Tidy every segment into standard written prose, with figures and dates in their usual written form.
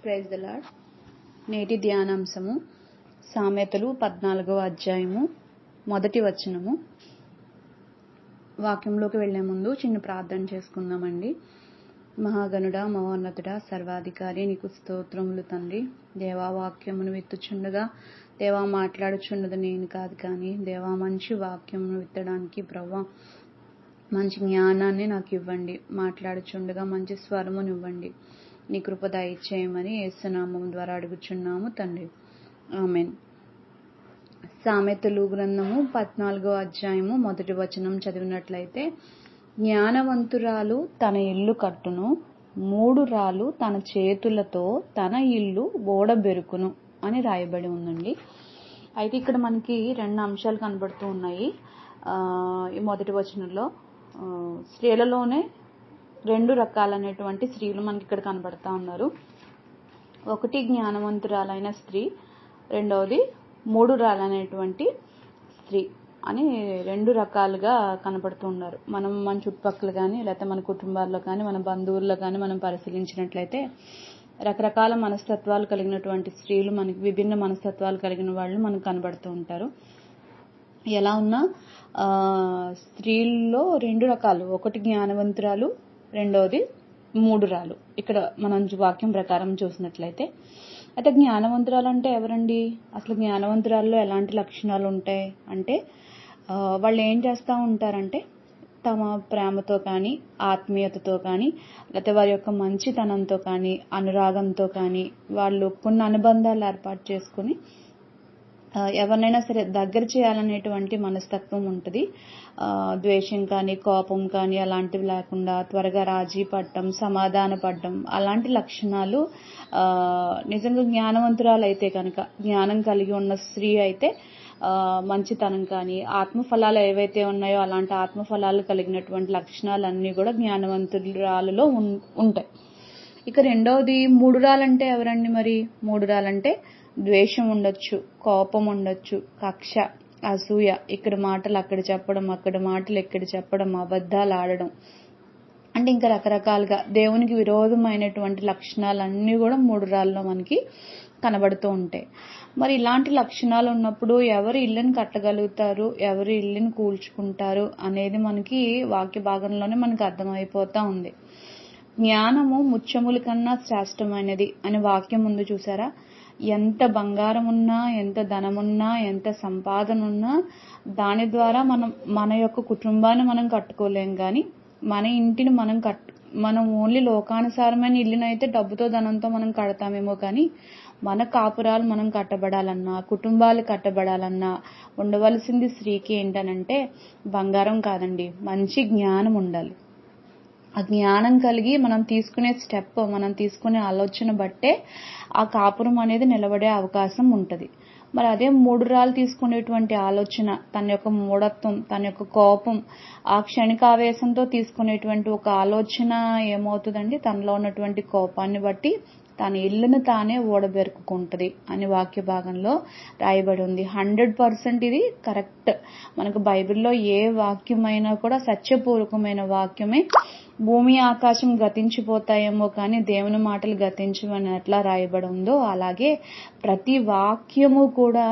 Praise the lord. నేటి ధ్యానాంశము సామెతలు 14వ అధ్యాయము 1వ వచనము. వాక్యంలోకి వెళ్లే ముందు చిన్న ప్రార్థన చేసుకుందామండి. మహాగణుడా, మహోన్నతుడా, సర్వాధికారి, నీకు స్తోత్రములు తండ్రి. దేవా, వాక్యమును విత్తుచుండగా దేవా మాట్లాడుచున్నది నేను కాదు కానీ దేవా మంచి వాక్యమును విత్తడానికి ప్రవ్వా మంచి జ్ఞానాన్ని నాకు ఇవ్వండి. మాట్లాడుచుండగా మంచి స్వరమునివ్వండి. నీ కృప దయచేయమని యేసునామం ద్వారా అడుగుచున్నాము తండ్రి. ఆమేన్. సామెతలు గ్రంథము 14వ అధ్యాయము 1వ వచనం చదివినట్లయితే, జ్ఞానవంతురాలు తన ఇల్లు కట్టును, మూఢురాలు తన చేతులతో తన ఇల్లు ఓడబెరుకును అని రాయబడి ఉందండి. అయితే ఇక్కడ మనకి 2 అంశాలు కనబడుతూ ఉన్నాయి. ఈ మొదటి వచనంలో స్త్రీలలోనే 2 రకాలైనటువంటి స్త్రీలు మనకి ఇక్కడ కనబడతా ఉన్నారు. ఒకటి జ్ఞానవంతురాలైన స్త్రీ, రెండవది మూఢురాలైనటువంటి స్త్రీ అని 2 రకాలుగా కనబడుతూ ఉన్నారు. మన చుట్టుపక్కల కానీ లేకపోతే మన కుటుంబాల్లో కానీ మన బంధువుల్లో కానీ మనం పరిశీలించినట్లయితే రకరకాల మనస్తత్వాలు కలిగినటువంటి స్త్రీలు, మనకి విభిన్న మనస్తత్వాలు కలిగిన వాళ్ళు మనకు కనబడుతూ ఉంటారు. ఎలా ఉన్నా స్త్రీల్లో 2 రకాలు, ఒకటి జ్ఞానవంతురాలు, రెండవది మూఢురాలు. ఇక్కడ మనం వాక్యం ప్రకారం చూసినట్లయితే, అయితే జ్ఞానవంతురాలు అంటే ఎవరండి? అసలు జ్ఞానవంతురాల్లో ఎలాంటి లక్షణాలు ఉంటాయి అంటే, వాళ్ళు ఏం చేస్తూ ఉంటారంటే తమ ప్రేమతో కానీ ఆత్మీయతతో కానీ లేకపోతే వారి యొక్క మంచితనంతో కానీ అనురాగంతో కానీ వాళ్ళు కొన్ని అనుబంధాలు ఏర్పాటు చేసుకుని ఎవరినైనా సరే దగ్గర చేయాలనేటువంటి మనస్తత్వం ఉంటుంది. ద్వేషం కానీ కోపం కానీ అలాంటివి లేకుండా త్వరగా రాజీ పడటం, సమాధాన పడటం, అలాంటి లక్షణాలు నిజంగా జ్ఞానవంతురాలు అయితే కనుక, జ్ఞానం కలిగి ఉన్న స్త్రీ అయితే మంచితనం కానీ ఆత్మఫలాలు ఏవైతే ఉన్నాయో అలాంటి ఆత్మఫలాలు కలిగినటువంటి లక్షణాలన్నీ కూడా జ్ఞానవంతురాలలో ఉంటాయి. ఇక రెండవది మూఢురాలంటే ఎవరండి? మరి మూఢురాలంటే ద్వేషం ఉండొచ్చు, కోపం ఉండొచ్చు, కక్ష, అసూయ, ఇక్కడ మాటలు అక్కడ చెప్పడం, అక్కడ మాటలు ఇక్కడ చెప్పడం, అబద్ధాలు ఆడడం, అంటే ఇంకా రకరకాలుగా దేవునికి విరోధమైనటువంటి లక్షణాలన్నీ కూడా మూఢురాల్లో మనకి కనబడుతూ ఉంటాయి. మరి ఇలాంటి లక్షణాలు ఉన్నప్పుడు ఎవరు ఇల్లుని కట్టగలుగుతారు, ఎవరు ఇల్లుని కూల్చుకుంటారు అనేది మనకి వాక్య భాగంలోనే మనకు అర్థమైపోతా ఉంది. జ్ఞానము ముత్యముల కన్నా శ్రేష్టమైనది అని వాక్యం ముందు చూసారా? ఎంత బంగారం ఉన్నా, ఎంత ధనమున్నా, ఎంత సంపాదన ఉన్నా దాని ద్వారా మన యొక్క కుటుంబాన్ని మనం కట్టుకోలేం. కానీ మన ఇంటిని మనం ఓన్లీ లోకానుసారమైన ఇల్లునైతే డబ్బుతో ధనంతో మనం కడతామేమో, కానీ మన కాపురాలు మనం కట్టబడాలన్నా, కుటుంబాలు కట్టబడాలన్నా ఉండవలసింది స్త్రీకి ఏంటనంటే బంగారం కాదండి, మంచి జ్ఞానం ఉండాలి. ఆ జ్ఞానం కలిగి మనం తీసుకునే స్టెప్, మనం తీసుకునే ఆలోచన బట్టే ఆ కాపురం అనేది నిలబడే అవకాశం ఉంటుంది. మరి అదే మూఢురాలు తీసుకునేటువంటి ఆలోచన, తన యొక్క మూఢత్వం, తన యొక్క కోపం, ఆ క్షణికావేశంతో తీసుకునేటువంటి ఒక ఆలోచన ఏమవుతుందండి, తనలో ఉన్నటువంటి కోపాన్ని బట్టి తన ఇల్లును తానే ఓడబెరుకుంటది అని వాక్య భాగంలో రాయబడి ఉంది. 100% ఇది కరెక్ట్. మనకు బైబిల్లో ఏ వాక్యమైనా కూడా సత్యపూర్వకమైన వాక్యమే. భూమి ఆకాశం గతించిపోతాయేమో కానీ దేవుని మాటలు గతించమని ఎట్లా రాయబడి ఉందో అలాగే ప్రతి వాక్యము కూడా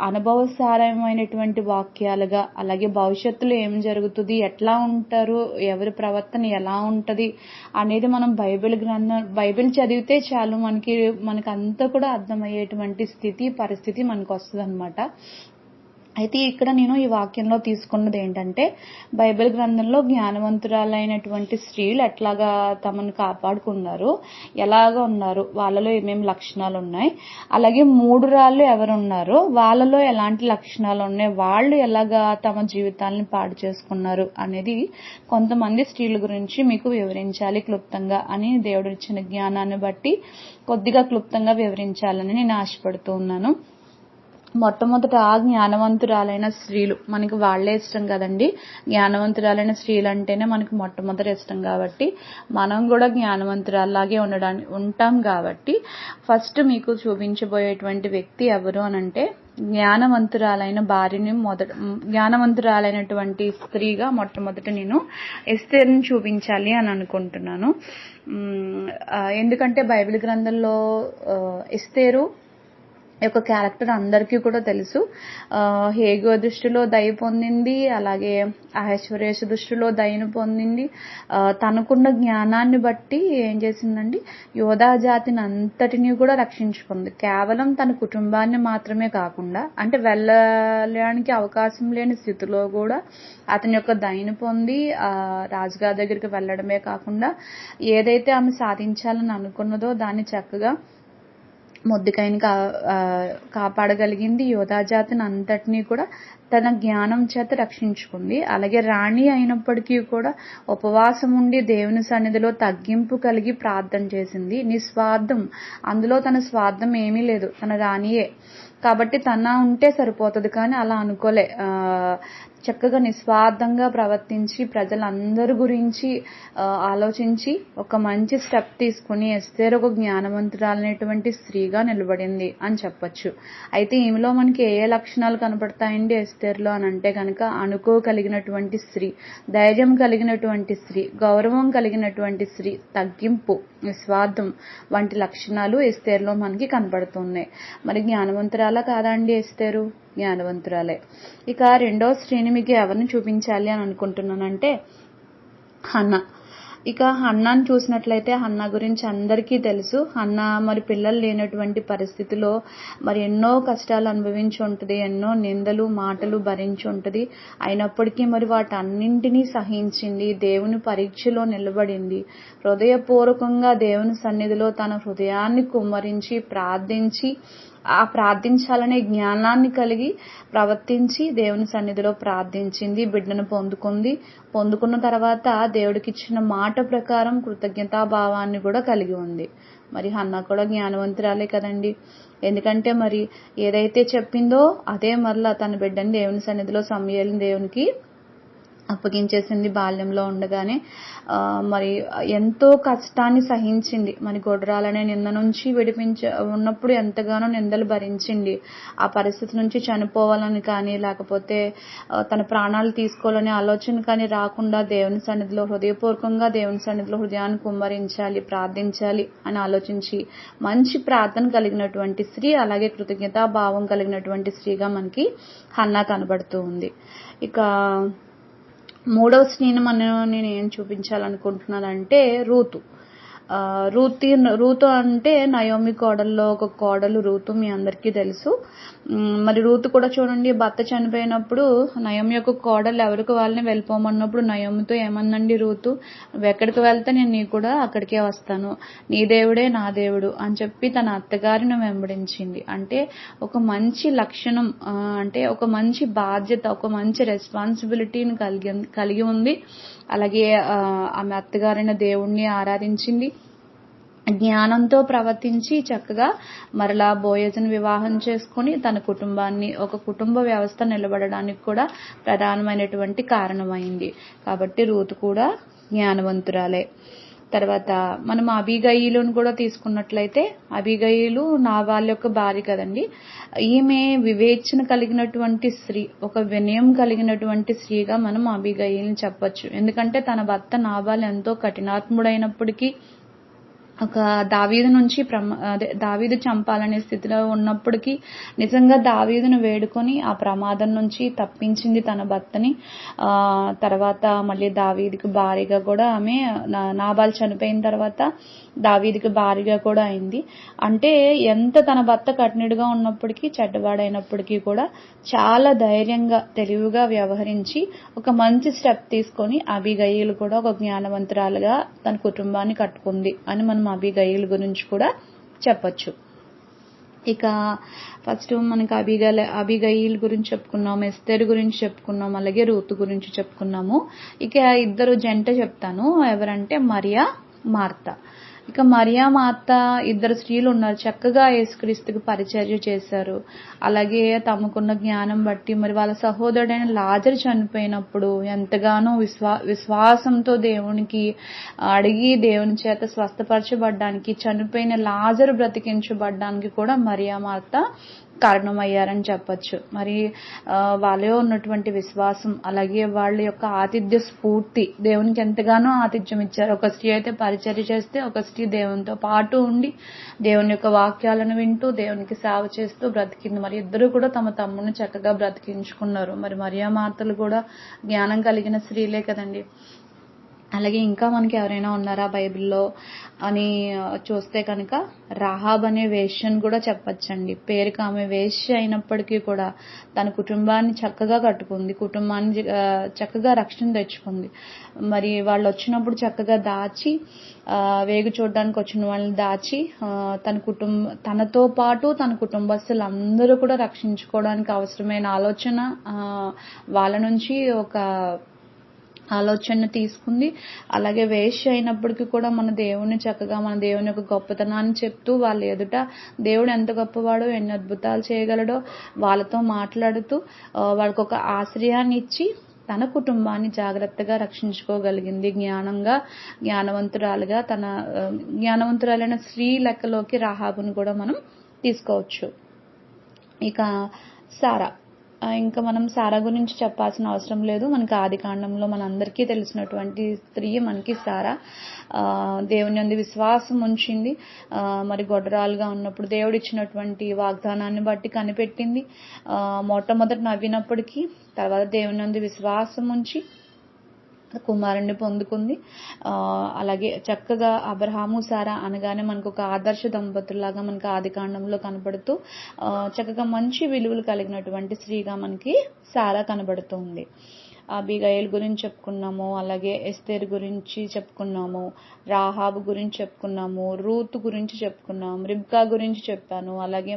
అనుభవసారమైనటువంటి వాక్యాలుగా, అలాగే భవిష్యత్తులో ఏం జరుగుతుంది, ఎట్లా ఉంటారు, ఎవరి ప్రవర్తన ఎలా ఉంటది అనేది మనం బైబిల్ చదివితే చాలు మనకి అంతా కూడా అర్థమయ్యేటువంటి పరిస్థితి మనకు వస్తుంది అనమాట. అయితే ఇక్కడ నేను ఈ వాక్యంలో తీసుకున్నది ఏంటంటే, బైబిల్ గ్రంథంలో జ్ఞానవంతురాలైనటువంటి స్త్రీలు ఎట్లాగా తమను కాపాడుకున్నారు, ఎలాగా ఉన్నారు, వాళ్ళలో ఏమేమి లక్షణాలు ఉన్నాయి, అలాగే మూఢురాళ్ళు ఎవరున్నారో వాళ్ళలో ఎలాంటి లక్షణాలు ఉన్నాయి, వాళ్ళు ఎలాగా తమ జీవితాలను పాడు చేసుకున్నారు అనేది కొంతమంది స్త్రీల గురించి మీకు వివరించాలి క్లుప్తంగా అని దేవుడు ఇచ్చిన జ్ఞానాన్ని బట్టి కొద్దిగా క్లుప్తంగా వివరించాలని నేను ఆశపడుతూ ఉన్నాను. మొట్టమొదట జ్ఞానవంతురాలైన స్త్రీలు, మనకి వాళ్లే ఇష్టం కదండి. జ్ఞానవంతురాలైన స్త్రీలు అంటేనే మనకి మొట్టమొదటి ఇష్టం కాబట్టి మనం కూడా జ్ఞానవంతురాల్లాగే ఉంటాం కాబట్టి ఫస్ట్ మీకు చూపించబోయేటువంటి వ్యక్తి ఎవరు అనంటే జ్ఞానవంతురాలైనటువంటి స్త్రీగా మొట్టమొదట నేను ఎస్తేరుని చూపించాలి అని అనుకుంటున్నాను. ఎందుకంటే బైబిల్ గ్రంథంలో ఎస్తేరు యొక్క క్యారెక్టర్ అందరికీ కూడా తెలుసు. హేగో దృష్టిలో దయ పొందింది, అలాగే అహశ్వరేష దృష్టిలో దయను పొందింది. తనకున్న జ్ఞానాన్ని బట్టి ఏం చేసిందండి, యోధా జాతిని అంతటినీ కూడా రక్షించుకుంది. కేవలం తన కుటుంబాన్ని మాత్రమే కాకుండా, అంటే వెళ్ళడానికి అవకాశం లేని స్థితిలో కూడా అతని యొక్క దయను పొంది రాజుగారి దగ్గరికి వెళ్ళడమే కాకుండా ఏదైతే ఆమె సాధించాలని అనుకున్నదో దాన్ని చక్కగా మొద్దుకైని కాపాడగలిగింది. యోధాజాతిని అంతటినీ కూడా తన జ్ఞానం చేత రక్షించుకుంది. అలాగే రాణి అయినప్పటికీ కూడా ఉపవాసం ఉండి దేవుని సన్నిధిలో తగ్గింపు కలిగి ప్రార్థన చేసింది. నిస్వార్థం, అందులో తన స్వార్థం ఏమీ లేదు, తన రాణియే కాబట్టి తన ఉంటే సరిపోతుంది, కానీ అలా అనుకోలే. చక్కగా నిస్వార్థంగా ప్రవర్తించి ప్రజలందరి గురించి ఆలోచించి ఒక మంచి స్టెప్ తీసుకుని ఎస్తేరు ఒక జ్ఞానవంతురాలైనటువంటి స్త్రీగా నిలబడింది అని చెప్పొచ్చు. అయితే ఈమెలో మనకి ఏ లక్షణాలు కనపడతాయండి ఎస్తేరులో అని అంటే కనుక, అనుకోగలిగినటువంటి స్త్రీ, ధైర్యం కలిగినటువంటి స్త్రీ, గౌరవం కలిగినటువంటి స్త్రీ, తగ్గింపు, నిస్వార్థం వంటి లక్షణాలు ఎస్తేరులో మనకి కనపడుతున్నాయి. మరి జ్ఞానవంతురాలా కాదా అండి ఎస్తేరు? జ్ఞానవంతురాలే. ఇక రెండో స్త్రీని మీకు ఎవరిని చూపించాలి అని అనుకుంటున్నానంటే హన్నా. ఇక హన్నాను చూసినట్లయితే హన్నా గురించి అందరికీ తెలుసు. హన్నా మరి పిల్లలు లేనటువంటి పరిస్థితిలో మరి ఎన్నో కష్టాలు అనుభవించి ఉంటుంది, ఎన్నో నిందలు మాటలు భరించి ఉంటుంది. అయినప్పటికీ మరి వాటన్నింటినీ సహించింది, దేవుని పరీక్షలో నిలబడింది. హృదయపూర్వకంగా దేవుని సన్నిధిలో తన హృదయాన్ని కుమ్మరించి ప్రార్థించి ఆ ప్రార్థించాలనే జ్ఞానాన్ని కలిగి ప్రవర్తించి దేవుని సన్నిధిలో ప్రార్థించింది. బిడ్డను పొందుకున్న తర్వాత దేవుడికి ఇచ్చిన మాట ప్రకారం కృతజ్ఞతాభావాన్ని కూడా కలిగి ఉంది. మరి హన్నా కూడా జ్ఞానవంతురాలే కదండి. ఎందుకంటే మరి ఏదైతే చెప్పిందో అదే మరలా తన బిడ్డని దేవుని సన్నిధిలో సమూయేలుని దేవునికి అప్పగించేసింది బాల్యంలో ఉండగానే. మరి ఎంతో కష్టాన్ని సహించింది. మరి గొడ్రాలనే నింద నుంచి ఉన్నప్పుడు ఎంతగానో నిందలు భరించింది. ఆ పరిస్థితి నుంచి చనిపోవాలని కానీ లేకపోతే తన ప్రాణాలు తీసుకోవాలనే ఆలోచన కానీ రాకుండా దేవుని సన్నిధిలో హృదయపూర్వకంగా దేవుని సన్నిధిలో హృదయాన్ని కుమ్మరించాలి, ప్రార్థించాలి అని ఆలోచించి మంచి ప్రార్థన కలిగినటువంటి స్త్రీ, అలాగే కృతజ్ఞతాభావం కలిగినటువంటి స్త్రీగా మనకి హన్నా కనబడుతూ ఉంది. ఇక మూడవ స్త్రీని నేను ఏం చూపించాలనుకుంటున్నానంటే రూతు అంటే నయోమి కోడల్లో ఒక కోడలు రూతు, మీ అందరికీ తెలుసు. మరి రూతు కూడా చూడండి, భర్త చనిపోయినప్పుడు నయోమి యొక్క కోడలు ఎవరికి వాళ్ళని వెళ్ళిపోమన్నప్పుడు నయోమితో ఏమందండి రూతు, నువ్వెక్కడికి వెళ్తే నేను నీ కూడా అక్కడికే వస్తాను, నీ దేవుడే నా దేవుడు అని చెప్పి తన అత్తగారిని వెంబడించింది. అంటే ఒక మంచి లక్షణం, అంటే ఒక మంచి బాధ్యత, ఒక మంచి రెస్పాన్సిబిలిటీని కలిగి ఉంది. అలాగే ఆమె అత్తగారైన దేవుణ్ణి ఆరాధించింది, జ్ఞానంతో ప్రవర్తించి చక్కగా మరలా బోయజును వివాహం చేసుకుని తన కుటుంబాన్ని, ఒక కుటుంబ వ్యవస్థ నిలబడడానికి కూడా ప్రధానమైనటువంటి కారణమైంది. కాబట్టి రూతు కూడా జ్ఞానవంతురాలే. తర్వాత మనం అబీగయీలును కూడా తీసుకున్నట్లయితే, అబీగయీలు నాబాల్ యొక్క భార్య కదండి. ఈమె వివేచన కలిగినటువంటి స్త్రీ, ఒక వినయం కలిగినటువంటి స్త్రీగా మనం అబీగయీల్ని చెప్పొచ్చు. ఎందుకంటే తన భర్త నాబాల్ ఎంతో కఠినాత్ముడైనప్పటికీ, ఒక దావీదు నుంచి దావీదు చంపాలనే స్థితిలో ఉన్నప్పటికీ నిజంగా దావీదును వేడుకొని ఆ ప్రమాదం నుంచి తప్పించింది తన భర్తని. తర్వాత మళ్ళీ దావీదుకి భార్యగా కూడా ఆమె, నాబాల్ చనిపోయిన తర్వాత దావీదుకి భార్యగా కూడా అయింది. అంటే ఎంత తన భర్త కఠినుడిగా ఉన్నప్పటికీ, చెడ్డవాడైనప్పటికీ కూడా చాలా ధైర్యంగా తెలివిగా వ్యవహరించి ఒక మంచి స్టెప్ తీసుకొని అబీగయీలు కూడా ఒక జ్ఞానవంతురాలుగా తన కుటుంబాన్ని కట్టుకుంది అని మనం అబీగయీలు గురించి కూడా చెప్పొచ్చు. ఇక ఫస్ట్ మనకి అబీగయీల్ గురించి చెప్పుకున్నాము, ఎస్తేరు గురించి చెప్పుకున్నాము, అలాగే రూతు గురించి చెప్పుకున్నాము. ఇక ఇద్దరు జంట చెప్తాను, ఎవరంటే మరియా, మార్తా. ఇక మరియా మాత ఇద్దరు స్త్రీలు ఉన్నారు, చక్కగా యేసుక్రీస్తుకి పరిచర్య చేశారు. అలాగే తమకున్న జ్ఞానం బట్టి మరి వాళ్ళ సహోదరుడైన లాజరు చనిపోయినప్పుడు ఎంతగానో విశ్వాసంతో దేవునికి అడిగి దేవుని చేత స్వస్థపరచబడ్డానికి, చనిపోయిన లాజరు బ్రతికించబడ్డానికి కూడా మరియా మాత కారణమయ్యారని చెప్పొచ్చు. మరి వాళ్ళలో ఉన్నటువంటి విశ్వాసం, అలాగే వాళ్ళ యొక్క ఆతిథ్య స్ఫూర్తి దేవునికి ఎంతగానో ఆతిథ్యం ఇచ్చారు. ఒక స్త్రీ అయితే పరిచర్య చేస్తే, ఒక స్త్రీ దేవునితో పాటు ఉండి దేవుని యొక్క వాక్యాలను వింటూ దేవునికి సేవ చేస్తూ బ్రతికింది. మరి ఇద్దరు కూడా తమ తమ్ముని చక్కగా బ్రతికించుకున్నారు. మరి మరియా మాతలు కూడా జ్ఞానం కలిగిన స్త్రీలే కదండి. అలాగే ఇంకా మనకి ఎవరైనా ఉన్నారా బైబిల్లో అని చూస్తే కనుక రాహాబ్ అనే వేశ్యను కూడా చెప్పచ్చండి. పేరుకి ఆమె వేశ్య అయినప్పటికీ కూడా తన కుటుంబాన్ని చక్కగా కట్టుకుంది, కుటుంబాన్ని చక్కగా రక్షణ తెచ్చుకుంది. మరి వాళ్ళు వచ్చినప్పుడు చక్కగా దాచి, వేగు చూడడానికి వచ్చిన వాళ్ళని దాచి, తనతో పాటు తన కుటుంబస్తులందరూ కూడా రక్షించుకోవడానికి అవసరమైన ఆలోచన వాళ్ళ నుంచి ఒక ఆలోచన తీసుకుంది. అలాగే వేశ్య అయినప్పటికీ కూడా మన దేవుని చక్కగా, మన దేవుని యొక్క గొప్పతనాన్ని చెప్తూ వాళ్ళ ఎదుట దేవుడు ఎంత గొప్పవాడో, ఎన్ని అద్భుతాలు చేయగలడో వాళ్ళతో మాట్లాడుతూ వాళ్ళకి ఒక ఆశ్రయాన్ని ఇచ్చి తన కుటుంబాన్ని జాగ్రత్తగా రక్షించుకోగలిగింది. జ్ఞానవంతురాలుగా తన జ్ఞానవంతురాలైన స్త్రీ లెక్కలోకి రాహాబును కూడా మనం తీసుకోవచ్చు. ఇక సారా, ఇంకా మనం సారా గురించి చెప్పాల్సిన అవసరం లేదు. మనకి ఆదికాండంలో మనందరికీ తెలిసినటువంటి స్త్రీ మనకి సారా. దేవుని యందు విశ్వాసం ఉంచింది. మరి గొడ్రాలుగా ఉన్నప్పుడు దేవుడు ఇచ్చినటువంటి వాగ్దానాన్ని బట్టి కనిపెట్టింది. మొట్టమొదటి నవ్వినప్పటికీ తర్వాత దేవుని యందు విశ్వాసం ఉంచి కుమారుణ్ణి పొందుకుంది. అలాగే చక్కగా అబ్రహాము సారా అనగానే మనకు ఒక ఆదర్శ దంపతుల్లాగా మనకి ఆదికాండంలో కనబడుతూ చక్కగా మంచి విలువలు కలిగినటువంటి స్త్రీగా మనకి సారా కనబడుతుంది. అబీగయల్ గురించి చెప్పుకున్నాము, అలాగే ఎస్తేర్ గురించి చెప్పుకున్నాము, రాహాబు గురించి చెప్పుకున్నాము, రూతు గురించి చెప్పుకున్నాము, రిబ్కా గురించి చెప్పాను, అలాగే